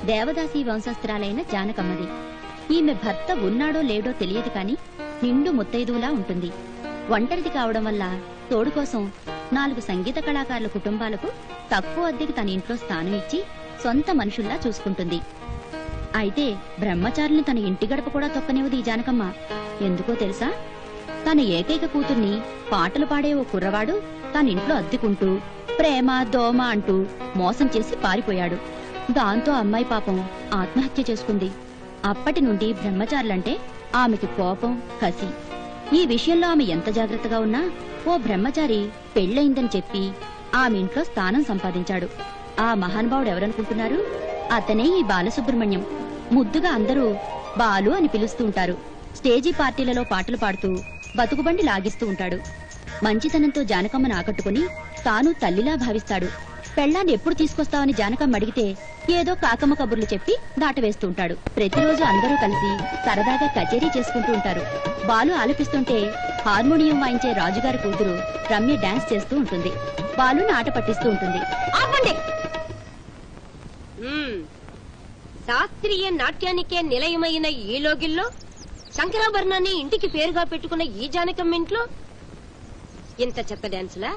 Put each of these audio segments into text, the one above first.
దేవదాసి వంశస్థురాలైన జానకమ్మది. ఈమె భర్త ఉన్నాడో లేడో తెలియదు కాని నిండు ముత్తైదువులా ఉంటుంది. ఒంటరిది కావడం వల్ల తోడు కోసం 4 సంగీత కళాకారుల కుటుంబాలకు తక్కువ అద్దెకి తన ఇంట్లో స్థానం ఇచ్చి సొంత మనుషుల్లా చూసుకుంటుంది. అయితే బ్రహ్మచారుల్ని తన ఇంటి గడప కూడా తొక్కనివ్వదు ఈ జానకమ్మ. ఎందుకో తెలుసా? తన ఏకైక కూతుర్ని పాటలు పాడే ఓ కుర్రవాడు తన ఇంట్లో అద్దెకుంటూ ప్రేమ దోమ అంటూ మోసం చేసి పారిపోయాడు. దాంతో అమ్మాయి పాపం ఆత్మహత్య చేసుకుంది. అప్పటి నుండి బ్రహ్మచారులంటే ఆమెకి కోపం, కసి. ఈ విషయంలో ఆమె ఎంత జాగ్రత్తగా ఉన్నా ఓ బ్రహ్మచారి పెళ్లయిందని చెప్పి ఆమె ఇంట్లో స్థానం సంపాదించాడు. ఆ మహానుభావుడు ఎవరనుకుంటున్నారు? అతనే ఈ బాలసుబ్రహ్మణ్యం. ముద్దుగా అందరూ బాలు అని పిలుస్తూ ఉంటారు. స్టేజీ పార్టీలలో పాటలు పాడుతూ బతుకుబండి లాగిస్తూ ఉంటాడు. మంచితనంతో జానకమ్మను ఆకట్టుకుని తాను తల్లిలా భావిస్తాడు. పెళ్లాన్ని ఎప్పుడు తీసుకొస్తావని జానకమ్మ అడిగితే ఏదో కాకమ్మ కబుర్లు చెప్పి దాటవేస్తూ ఉంటాడు. ప్రతిరోజు అందరూ కలిసి సరదాగా కచేరీ చేసుకుంటూ ఉంటారు. బాలు ఆలపిస్తుంటే హార్మోనియం వాయించే రాజుగారి కూతురు రమ్య డాన్స్ చేస్తూ ఉంటుంది. బాలుని ఆట పట్టిస్తూ ఉంటుంది. శాస్త్రీయ నాట్యానికే నిలయమైన ఈ లోగిల్లో శంకరాభరణాన్ని ఇంటికి పేరుగా పెట్టుకున్న ఈ జానకమ్మ ఇంట్లో ఇంత చెత్త డాన్సులా?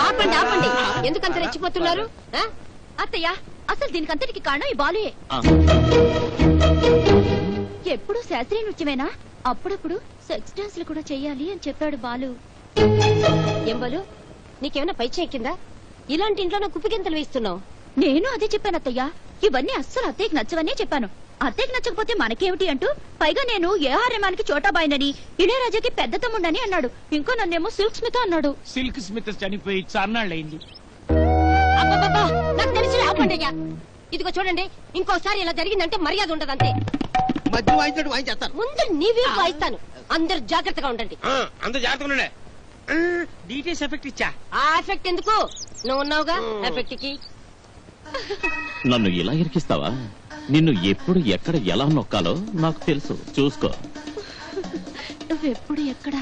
ఆపండి ఆపండి, ఎందుకంత రెచ్చిపోతున్నారు? అత్తయ్య, అసలు దీనికంతటికి కారణం ఈ బాలుయే. ఎప్పుడు శాస్త్రీయ నృత్యమేనా? అప్పుడప్పుడు సెక్స్ డాన్స్లు కూడా చెయ్యాలి అని చెప్పాడు బాలు. ఏం బాలు, నీకేమైనా పైచే ఎక్కిందా? ఇలాంటి ఇంట్లో నా కుప్పిగింతలు వేస్తున్నావు. నేను అదే చెప్పాను అత్తయ్య. ఇవన్నీ అస్సలు అత్తయ్యకి నచ్చవనే చెప్పాను. అత్తయ్యకి నచ్చకపోతే మనకేమిటి అంటూ పైగా నేను ఏఆర్ఎమానికి చోటాబాయినని ఇళయరాజాకి పెద్ద తమ్ముడని అన్నాడు. ఇంకో నన్నేమో సిల్క్ స్మిత్ అన్నాడు. సిల్క్ స్మిత్ చనిపోయి చార్నాళ్ళయింది. నాకు తెలిసి ఆపండియ్యా. ఇదిగో చూడండి, ఇంకోసారి ఇలా జరిగిందంటే మర్యాద ఉండదు అంతే. ముందు నీవే వాయిస్తాను. అందరు జాగ్రత్తగా ఉండండి. అందరు జాగ్రత్తగా ఉండండి. డీటెయిల్స్ ఎఫెక్ట్ ఇచ్చా. ఆ ఎఫెక్ట్ ఎందుకు? నువ్వు ఉన్నావుగా ఎఫెక్ట్ కి. నన్ను ఇలా ఇరికిస్తావా? నిన్ను ఎప్పుడు ఎక్కడ ఎలా నొక్కాలో నాకు తెలుసు, చూసుకో. నువ్వెప్పుడు ఎక్కడ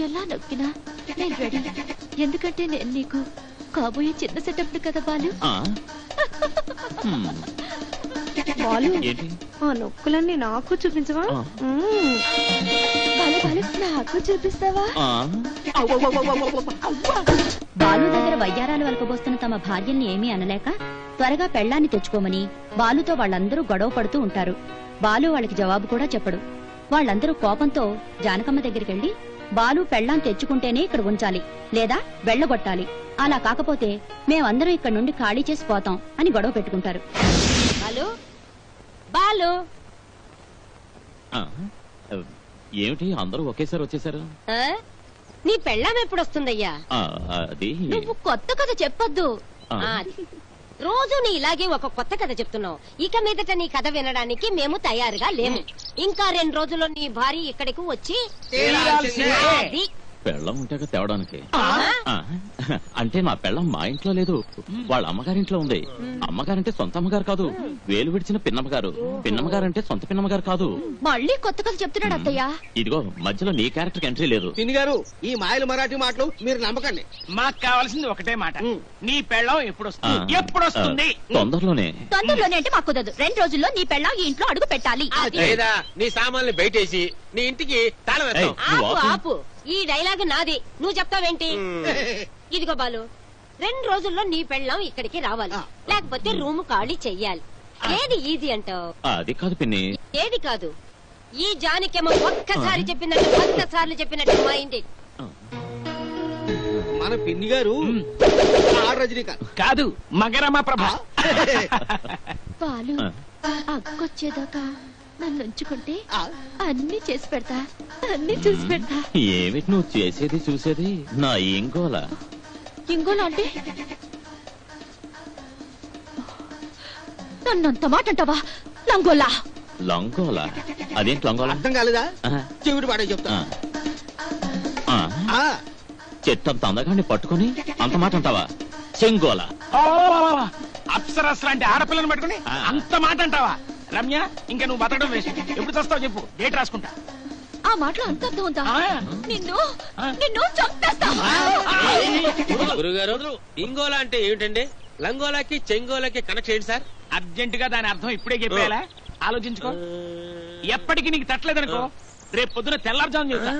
ఎలా నొక్కినా నేను రెడీ. ఎందుకంటే నేను నీకు కాబోయే చిన్న సెటప్ కదా బాలు. బాలు, ఆ నొక్కులన్నీ నాకు చూపించవా? బాలు బాలు, నాకు చూపిస్తావా? బాలు దగ్గర వయ్యారాలు వలకబోస్తున్న తమ భార్యల్ని ఏమీ అనలేక త్వరగా పెళ్లాన్ని తెచ్చుకోమని బాలుతో వాళ్ళందరూ గొడవ పడుతూ ఉంటారు. బాలు వాళ్ళకి జవాబు కూడా చెప్పడు. వాళ్ళందరూ కోపంతో జానకమ్మ దగ్గరికెళ్లి బాలు పెళ్లాన్ని తెచ్చుకుంటేనే ఇక్కడ ఉంచాలి, లేదా వెళ్లగొట్టాలి. అలా కాకపోతే మేమందరం ఇక్కడ నుండి ఖాళీ చేసి పోతాం అని గొడవ పెట్టుకుంటారు. బాలు బాలు, ఏమిటి అందరూ ఒకేసారి వచ్చేసారు? నీ పెళ్ళాం ఎప్పుడు వస్తుందయ్యా? అది నువ్వు కొత్త కథ చెప్పొద్దు. రోజు నీ ఇలాగే ఒక కొత్త కథ చెప్తున్నావు. ఇక మీదట నీ కథ వినడానికి మేము తయారుగా లేము. ఇంకా 2 రోజుల్లో నీ భార్య ఇక్కడికి వచ్చి పెళ్ళం ఉంటే తేవడానికి. అంటే నా పెళ్ళం మా ఇంట్లో లేదు, వాళ్ళ అమ్మగారింట్లో ఉంది. అమ్మగారంటే సొంత అమ్మగారు కాదు, వేలు విడిచిన పిన్నమ్మగారు. పిన్నమ్మగారంటే సొంత పిన్నమ్మగారు కాదు. మళ్ళీ కొత్త కథ చెప్తున్నాడు అత్తయ్య. ఇదిగో మధ్యలో నీ క్యారెక్టర్ ఎంట్రీ లేదు. పిన్ని గారు, ఈ మాయలు మరాఠీ మాటలు మీరు నమ్మకండి. మాకు కావాల్సింది ఒకటే మాట, నీ పెళ్ళం ఎప్పుడు వస్తుంది? తొందరలోనే. తొందరలోనే అంటే మాకు కుదరదు. 2 రోజుల్లో నీ పెళ్ళం ఈ ఇంట్లో అడుగు పెట్టాలి. లేదా నీ సామాన్లు బయటేసి నీ ఇంటికి తాళం వేస్తాం. ఆపు ఆపు, ఈ డైలాగ్ నాది, నువ్వు చెప్తావేంటి? ఇదిగో బాలు, 2 రోజుల్లో నీ పెళ్ళం ఇక్కడికి రావాలి, లేకపోతే రూమ్ ఖాళీ చెయ్యాలి. ఏది ఈజీ అంటావు? అది కాదు పిన్ని. ఏది కాదు? ఈ జానికేమో ఒక్కసారి చెప్పినట్టు 100 సార్లు చెప్పినట్టు మైండ్. మన పిన్ని గారు రజనీకాంత్ కాదు, మగరమ ప్రభ. బాలు, అక్కొచ్చేదాకా నన్ను ఉంచుకుంటే అన్ని చేసి పెడతా, అన్ని చూసి పెడతా. ఏమిటి నువ్వు చేసేది చూసేది? నా ఇంగోలా. ఇంగోలా అంటే నన్నంత మాట అంటావా? లంగోలా. లంగోలా? అదేంటి లంగోలా? అర్థం కాలేదా? చెవిటి పాడే చెప్తా. చెట్టంత అందగాన్ని పట్టుకుని అంత మాట అంటావా? చెంగోలా. అప్సరస్ లాంటి ఆడపిల్లని పట్టుకుని అంత మాట అంటావా? రమ్య, ఇంకా నువ్వు బతకడం వేస్ట్. ఎప్పుడు చస్తావు చెప్పు, డేట్ రాసుకుంటా. ఆ మాటలో అంత అర్థం ఉందా? ఆ. నిన్ను నిన్ను చంపేస్తా. గురుగారు ఇంగోలా అంటే ఏమిటండి? లంగోలాకి చెంగోలాకి కనెక్ట్ ఏంటి సార్? అర్జెంట్ గా దాని అర్థం ఇప్పుడే చెప్పేలా ఆలోచించుకో. ఎప్పటికీ నీకు తట్టలేదనుకో, రేపు పొద్దున తెల్లారుజాము చెబుతా.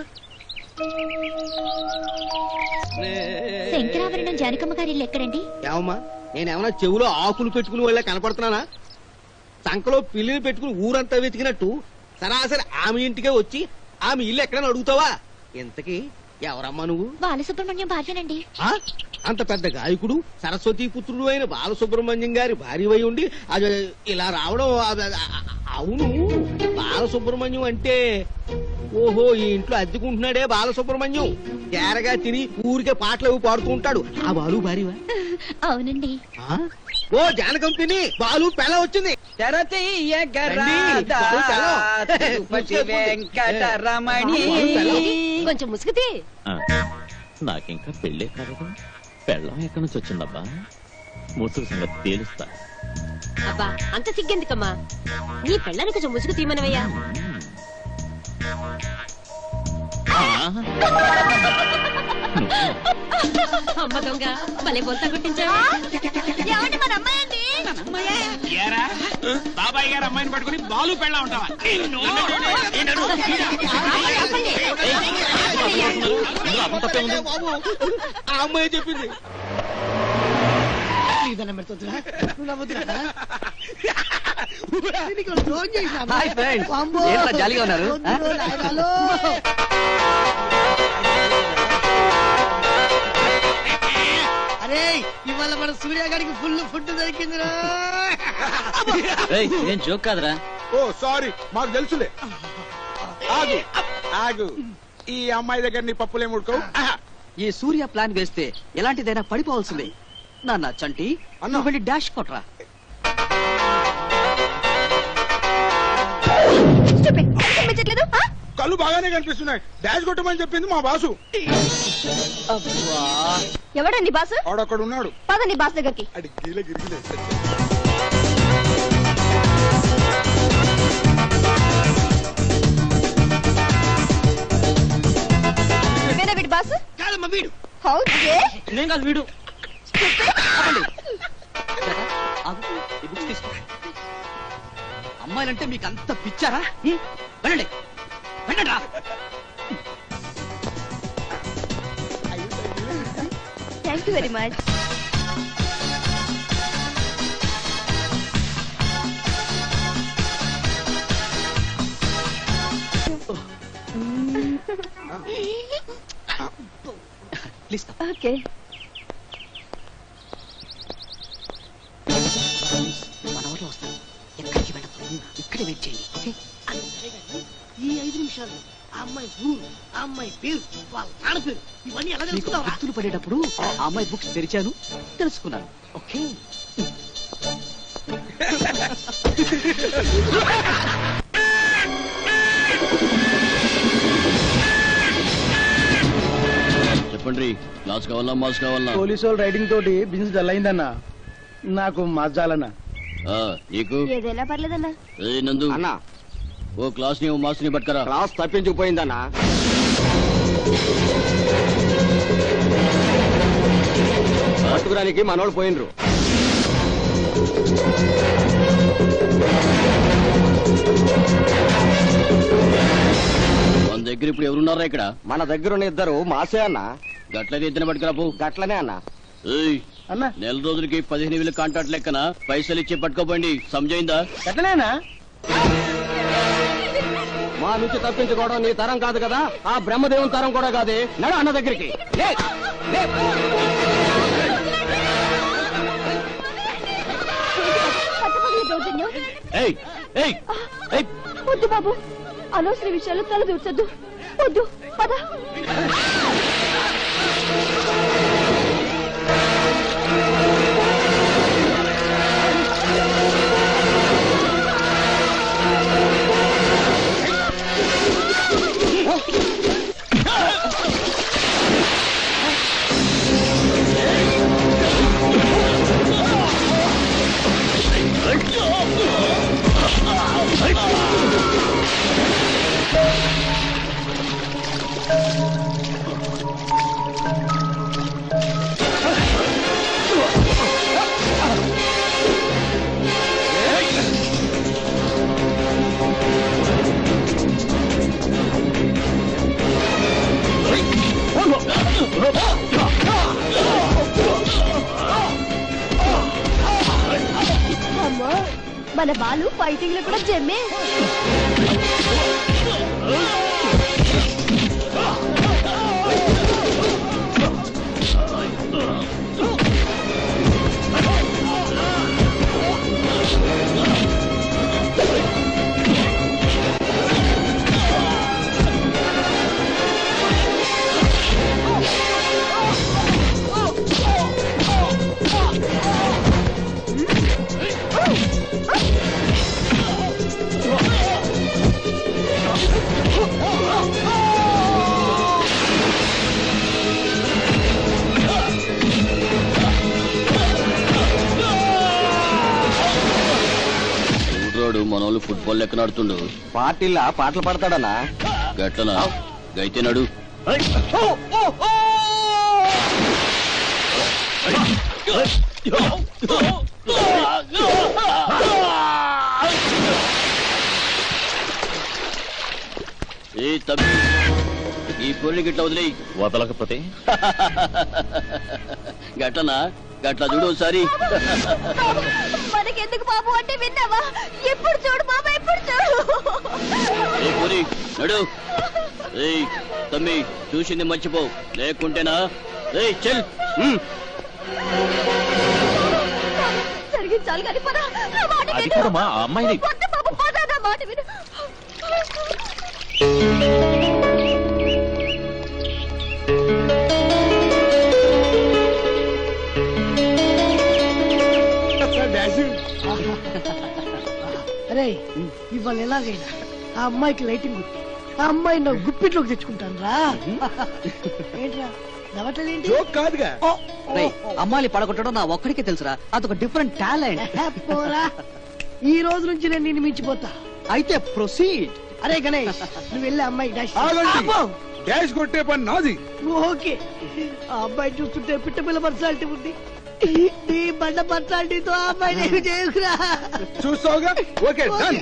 శంకరాభరణం జానకమ్మ గారి ఇల్లు ఎక్కడండి? ఏమమ్మా నేనేమన్నా చెవులో ఆకులు పెట్టుకుని వాళ్ళ కనపడుతున్నానా? సంకలో పిల్లిని పెట్టుకుని ఊరంతా వెతికినట్టు సరాసరి ఆమె ఇంటికే వచ్చి ఆమె ఇల్లు ఎక్కడని అడుగుతావా? ఇంతకీ ఎవరమ్మా నువ్వు? బాలసుబ్రహ్మణ్యం భార్యనండి. ఆ? అంత పెద్ద గాయకుడు సరస్వతీ పుత్రుడు అయిన బాలసుబ్రహ్మణ్యం గారి భార్య ఉండి అది ఇలా రావడం అవును. బాలసుబ్రహ్మణ్యం అంటే ఓహో ఈ ఇంట్లో అద్దెకుంటున్నాడే బాలసుబ్రహ్మణ్యం. తేరగా తిని ఊరికే పాటలు పాడుతూ ఉంటాడు ఆ బాలు భార్యవా? అవునండి. ఆ? ఓ జానకం పిన్ని బాలు పెళ్ళ వచ్చింది. కొంచెం ముసుగుతి. నాకింకా పెళ్ళే కాదు. పెళ్ళం ఎక్కడి నుంచి వచ్చిందబ్బా? ముసుగు సంగతి తేలుస్తా. అబ్బా అంత సిగ్గెందుకమ్మా? నీ పెళ్ళని కొంచెం ముసుగు తీయమనవయ్యా. అమ్మ దొంగ భలే బొంత కొట్టించావా? ఏరా బాబాయ్ గారు అమ్మాయిని పట్టుకుని బాలు పెళ్ళ ఉంటావా? ఇందులో అర్థం తప్పే ఉంది. బాబు ఆ అమ్మాయి చెప్పింది. జాలీగా ఉన్నారు. అరే ఇవాళ మన సూర్యగాడికి ఫుల్ ఫుడ్ దొరికిందిరా. నేను జోక్ కాదురా. ఓ సారీ మాకు తెలుసులే. ఆగు ఆగు, ఈ అమ్మాయి దగ్గర నీ పప్పులేం ఉడకవు. ఈ సూర్య ప్లాన్ వేస్తే ఎలాంటిదైనా పడిపోవాల్సిందే. నాన్న చంటి అన్న. నువ్వు వెళ్ళి డాష్ కొట్రా. కళ్ళు బాగానే కనిపిస్తున్నాయి. డాష్ కొట్టమని చెప్పింది మా బాసు. ఎవడండి బాసు? ఆడొక్కడు ఉన్నాడు. పదండి బాస్ దగ్గరికి. అది గీల గిరిగిలే. వేరే వీడి బాసు? కాదమ్మా వీడు. నేను కాదు వీడు. అమ్మాయిలంటే మీకు అంత పిచ్చారా? వెళ్ళండి వెళ్ళండి రా. Thank you very much. Please okay. మన ఊర్లో వస్తాను. ఎక్కడికి వెళ్ళదు. ఇక్కడే వెయిట్ చేయండి. ఓకే? ఈ 5 నిమిషాలు ఆ అమ్మాయి ఊరు, ఆ అమ్మాయి పేరు, వాళ్ళ నాన్న పేరు ఇవన్నీ ఎలా నీకు తెలుసుకున్నావా? గుర్తులు పడేటప్పుడు ఆ అమ్మాయి బుక్స్ తెరిచాను, తెలుసుకున్నాను. ఓకే. చెప్పండి, క్లాస్ కావాలా మాస్ కావాలా? పోలీసు వాళ్ళు రైడింగ్ తోటి బిజినెస్ డల్ అయిందన్నా. నాకు మజాలన్నా. నీకు ఏదైనా పర్లేదన్నా. నందు అన్నా ఓ క్లాస్ ని ఓ మాస్ ని పట్టుకరా. క్లాస్ తప్పించుకుపోయిందన్నా. పట్టుకురానికి మనోళ్ళు పోయినరు. మన దగ్గర ఇప్పుడు ఎవరున్నారా ఇక్కడ? మన దగ్గర ఉన్న ఇద్దరు మాసే అన్నా. గట్లయితే ఇద్దరు పట్టుకురాపు. గట్లనే అన్నా. అన్నా నెల రోజులకి 15,000 కాంట్రాక్ట్ లెక్కన పైసలు ఇచ్చి పట్టుకోపోండి. సమజైందా? ఎట్లనేనా? మా నుంచి తప్పించుకోవడం నీ తరం కాదు కదా, ఆ బ్రహ్మదేవుని తరం కూడా కాదే. నడు అన్న దగ్గరికి. వద్దు బాబు, అనవసర విషయాలు తల దూర్చొద్దు. వద్దు పద. మన బాలు ఫైటింగ్ లో కూడా జమ్మే. మనోళ్ళు ఫుట్బాల్ లెక్క నడుతుండు. పార్టీలా పాటలు పడతాడనా? గట్లనా? గైతే నడు. ఏ తమ్మి, ఈ పొల్లి గిట్ల వదిలే. వదలకపోతే గట్లనా? గట్ల చూడు ఒకసారి. మనకెందుకు బాబు అంటే విన్నావా? ఎప్పుడు చూడు బాబా, ఎప్పుడు చూడు. నడు. ఏయ్ తమ్మి, చూసింది మర్చిపో, లేకుంటేనా? ఏయ్ చల్. జరిగించాలి కానీ పద. అది కూడా మా అమ్మాయిని. బాబు పద, నా మాట విను. అరే ఇవాళ ఎలాగైనా ఆ అమ్మాయికి లైటింగ్ గుట్టి ఆ అమ్మాయి నా గుప్పిట్లోకి తెచ్చుకుంటాను రా. ఏంట్రా నవ్వట్లేంటి? కాదుగా. అమ్మాయిని పడగొట్టడం నా ఒక్కడికే తెలుసురా, అదొక డిఫరెంట్ టాలెంట్. పోరా, ఈ రోజు నుంచి నేను నిన్ను మించిపోతా. అయితే ప్రొసీడ్. అరే గణేష్, నువ్వు వెళ్ళి అమ్మాయి డాష్ డాష్ కొట్టే పని నాది. ఓకే. ఆ అబ్బాయి చూస్తుంటే పిట్టపిల్ల పర్సనాలిటీ ఉంది. నీ బండ పర్సనాలిటీతో ఆ అమ్మాయిని ఏమి చేయకురా. చూస్తావుగా. Okay done.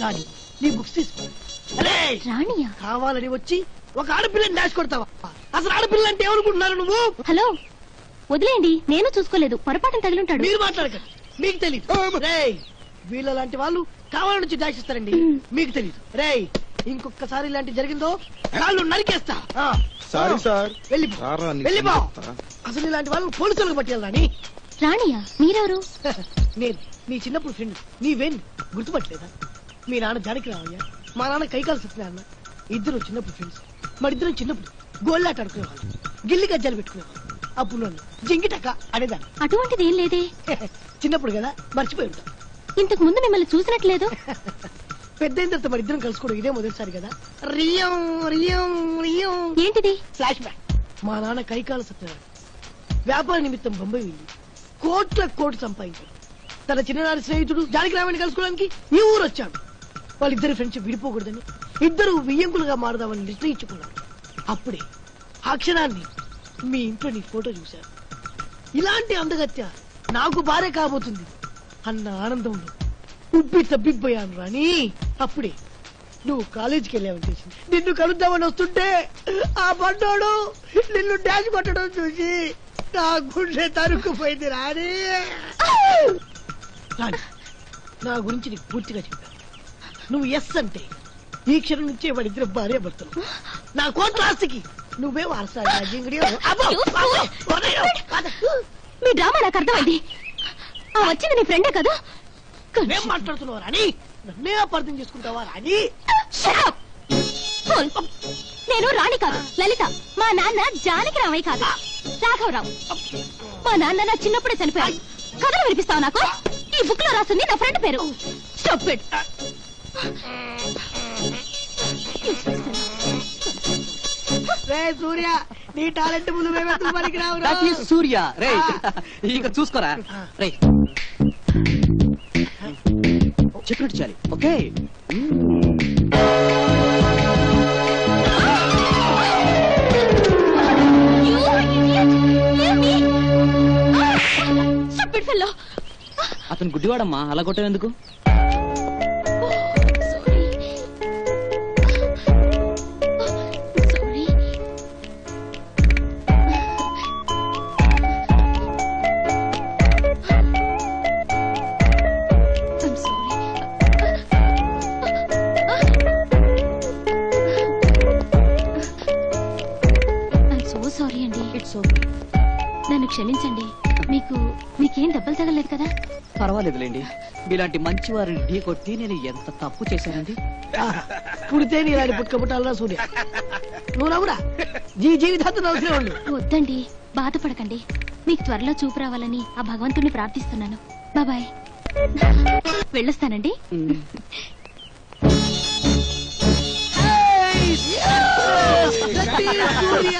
నాని, నీ బుక్స్ తీసుకో. రాణియా? కావాలని వచ్చి ఒక ఆడపిల్లని డాష్ కొడతావా? అసలు ఆడపిల్ల అంటే ఏమనుకుంటున్నారు నువ్వు? హలో, వదిలేయండి, నేను చూసుకోలేదు, పొరపాటున తగిలుంటాడు. మీరు మాట్లాడకండి, మీకు తెలియదు. రేయ్, వీళ్ళ లాంటి వాళ్ళు కావాలని వచ్చి డాష్ ఇస్తారండి, మీకు తెలియదు. రేయ్, ఇంకొకసారి ఇలాంటి జరిగిందో కాళ్ళు నరికేస్తా. Sorry sir. వెళ్ళిపో. అసలు ఇలాంటి వాళ్ళు పోలీసులకు పట్టేయాలని. రాణియా? మీరెవరు? నేను నీ చిన్నప్పుడు ఫ్రెండ్, నీ వెన్ గుర్తుపట్టలేదా? మీ నాన్న జానకి రావయ్యా, మా నాన్న కైకాల సత్యనారాయణ. ఇద్దరు చిన్నప్పుడు ఫ్రెండ్స్. మరిద్దరం చిన్నప్పుడు గోళ్ళాట ఆడుకునేవాళ్ళు, గిల్లి గజ్జాలు పెట్టుకునేవాళ్ళు. అప్పుడు నన్ను జింగిటక్క అనేదాన్ని. అటువంటిది ఏం లేదే. చిన్నప్పుడు కదా, మర్చిపోయి ఉంటాం. ఇంతకు ముందు మిమ్మల్ని చూసినట్లేదు. పెద్దయిన తర్వాత మరి ఇద్దరం కలుసుకోవడం ఇదే మొదటిసారి కదా. రియం రియం రియం. ఏంటిది? Flash back. మా నాన్న కైకాల సత్యనారాయణ వ్యాపార నిమిత్తం బొంబాయి వెళ్ళి కోట్లు సంపాదించాడు. తన చిన్ననాటి స్నేహితుడు జానకి రామని కలుసుకోవడానికి ఈ ఊరు వచ్చాడు. వాళ్ళిద్దరి ఫ్రెండ్షిప్ విడిపోకూడదని ఇద్దరు వియ్యంకులుగా మారదామని నిర్ణయించుకున్నారు. అప్పుడే ఆ క్షణాన్ని మీ ఇంట్లో నీ ఫోటో చూశాను. ఇలాంటి అందగత్య నాకు భార్య కాబోతుంది అన్న ఆనందంలో ఉబ్బి తబ్బిబ్బోయాను రాని. అప్పుడే నువ్వు కాలేజీకి వెళ్ళావని తెలిసింది. నిన్ను కలుద్దామని వస్తుంటే ఆ బండోడు నిన్ను డాష్ కొట్టడం చూసి నా గుండె తరుక్కుపోయింది రాని. రాని, నా గురించి నీకు పూర్తిగా చెప్పాను. నువ్వు ఎస్ అంటే ఈ క్షణం నుంచే వాడిద్దరు భార్య భర్తలు. నా కోట్ల ఆస్తికి నువ్వే వారసాలి. మీ డ్రామా నాకు అర్థమైంది. ఆ వచ్చింది నీ ఫ్రెండే కదా? ఏం మాట్లాడుతున్నావు రాని? నన్నే అపార్థం చేసుకుంటావా రాని? నేను రాణి కాదు, లలిత. మా నాన్న జానకి రామయ్య కాదు, రాఘవరావు. మా నాన్న నా చిన్నప్పుడే చనిపోయాడు. కథలు వినిపిస్తావు నాకు? ఈ బుక్ లో రాసింది నా ఫ్రెండ్ పేరు. Stop it. రే సూర్య, నీ టాలెంట్ ముందు మేమెత్తు పనికి రావు. దట్ ఈస్ సూర్య. రే ఇక చూసుకోరా. రే చెప్పినట్టు చాలి. ఓకే. అతను గుడ్డివాడమ్మా, అలా కొట్టేందుకు? పర్వాలేదులేండి. మీలాంటి మంచి వారిని ఢీ కొట్టి నేను ఎంత తప్పు చేశానండి. పుడితే నీ ఇలాంటి పుట్టుక పుట్టాలరా సూర్య. నువ్వు నవ్వురా, జీవితాంతం నవ్వుతూనే ఉండు. వద్దండి, బాధపడకండి. మీకు త్వరలో చూపు రావాలని ఆ భగవంతుడిని ప్రార్థిస్తున్నాను. బాబాయ్, వెళ్ళొస్తానండి. సూర్య